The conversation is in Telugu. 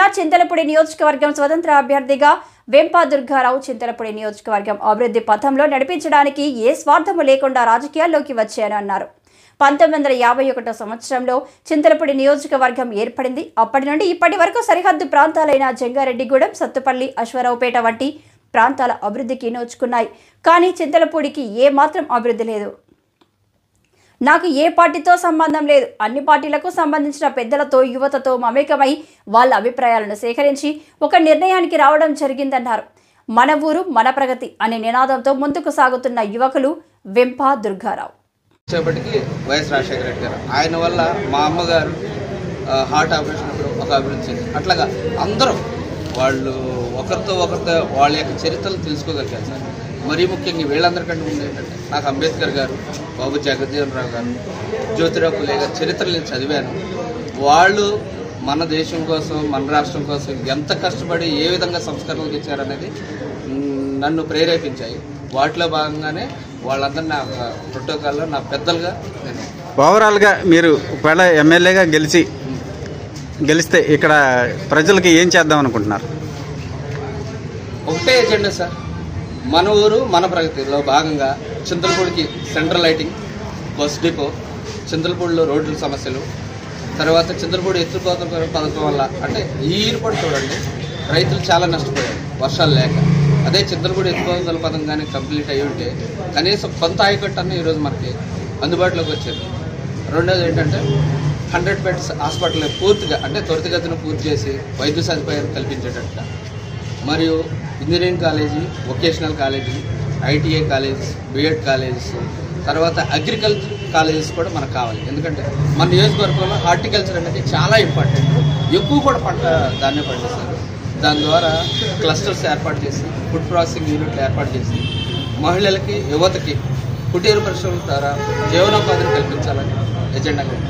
జిల్లా చింతలపూడి నియోజకవర్గం స్వతంత్ర అభ్యర్థిగా వెంపా దుర్గారావు చింతలపూడి నియోజకవర్గం అభివృద్ధి పథంలో నడిపించడానికి ఏ స్వార్థము లేకుండా రాజకీయాల్లోకి వచ్చాను అన్నారు. 1951 సంవత్సరంలో చింతలపూడి నియోజకవర్గం ఏర్పడింది. అప్పటి నుండి ఇప్పటి వరకు సరిహద్దు ప్రాంతాలైన జంగారెడ్డిగూడెం, సత్తుపల్లి, అశ్వారావుపేట వంటి ప్రాంతాల అభివృద్ధికి నోచుకున్నాయి. కానీ చింతలపూడికి ఏ మాత్రం అభివృద్ధి లేదు. నాకు ఏ పార్టీతో సంబంధం లేదు. అన్ని పార్టీలకు సంబంధించిన పెద్దలతో, యువతతో మమేకమై వాళ్ళ అభిప్రాయాలను సేకరించి ఒక నిర్ణయానికి రావడం జరిగిందన్నారు. మన ఊరు మన ప్రగతి అనే నినాదంతో ముందుకు సాగుతున్న యువకులు వెంపా దుర్గారావు. వచ్చేప్పటికి వైఎస్ రాజశేఖర రెడ్డి గారు, ఆయన వల్ల మా అమ్మగారు హార్ట్ ఆపరేషన్ అప్పుడు ఒక అభివృద్ధి చెంది అట్లాగా అందరూ వాళ్ళు ఒకరితో వాళ్ళ యొక్క చరిత్రలు తెలుసుకోగలిగారు సార్. మరీ ముఖ్యంగా వీళ్ళందరికంటే ముందు ఏంటంటే నాకు అంబేద్కర్ గారు, బాబు జగజ్జీవన్ రావు గారు, జ్యోతిరావు పులే గారు చరిత్రలు నేను చదివాను. వాళ్ళు మన దేశం కోసం, మన రాష్ట్రం కోసం ఎంత కష్టపడి ఏ విధంగా సంస్కరణలు తెచ్చారనేది నన్ను ప్రేరేపించాయి. వాటిలో భాగంగానే వాళ్ళందరూ నా ప్రోటోకాల్లో నా పెద్దలుగా నేను ఓవరాల్గా మీరు ఒకవేళ ఎమ్మెల్యేగా గెలిస్తే ఇక్కడ ప్రజలకి ఏం చేద్దాం అనుకుంటున్నారు? ఒకటే ఎజెండా సార్, మన ఊరు మన ప్రగతిలో భాగంగా చింతలపూడికి సెంట్రల్ లైటింగ్, బస్ డిపో, చింతలపూడిలో రోడ్ల సమస్యలు, తర్వాత చింతలపూడి ఎత్తుకోత పథకం వల్ల అంటే ఈ ఏర్పాటు చూడండి, రైతులు చాలా నష్టపోయారు వర్షాలు లేక. అదే చింతలపూడి ఎత్తుకోతల పథకం కానీ కంప్లీట్ అయ్యి ఉంటే కనీసం కొంత ఆయకట్టు అన్న ఈరోజు మనకి అందుబాటులోకి వచ్చేది. రెండోది ఏంటంటే 100 బెడ్స్ హాస్పిటల్ పూర్తిగా అంటే త్వరితగతిన పూర్తి చేసి వైద్య సదుపాయాలు కల్పించేటట్టుగా, మరియు engineering college, vocational college, ITI college, BEd colleges, తర్వాత అగ్రికల్చర్ కాలేజెస్ కూడా మనకు కావాలి. ఎందుకంటే మన నియోజకవర్గంలో హార్టికల్చర్ అనేది చాలా ఇంపార్టెంట్. ఎక్కువ కూడా పంట ధాన్యం పండిస్తారు. దాని ద్వారా క్లస్టర్స్ ఏర్పాటు చేసి, ఫుడ్ ప్రాసెసింగ్ యూనిట్లు ఏర్పాటు చేసి మహిళలకి, యువతకి కుటీర పరిశ్రమల ద్వారా జీవనోపాధిని కల్పించాలని ఎజెండాగా ఉంది.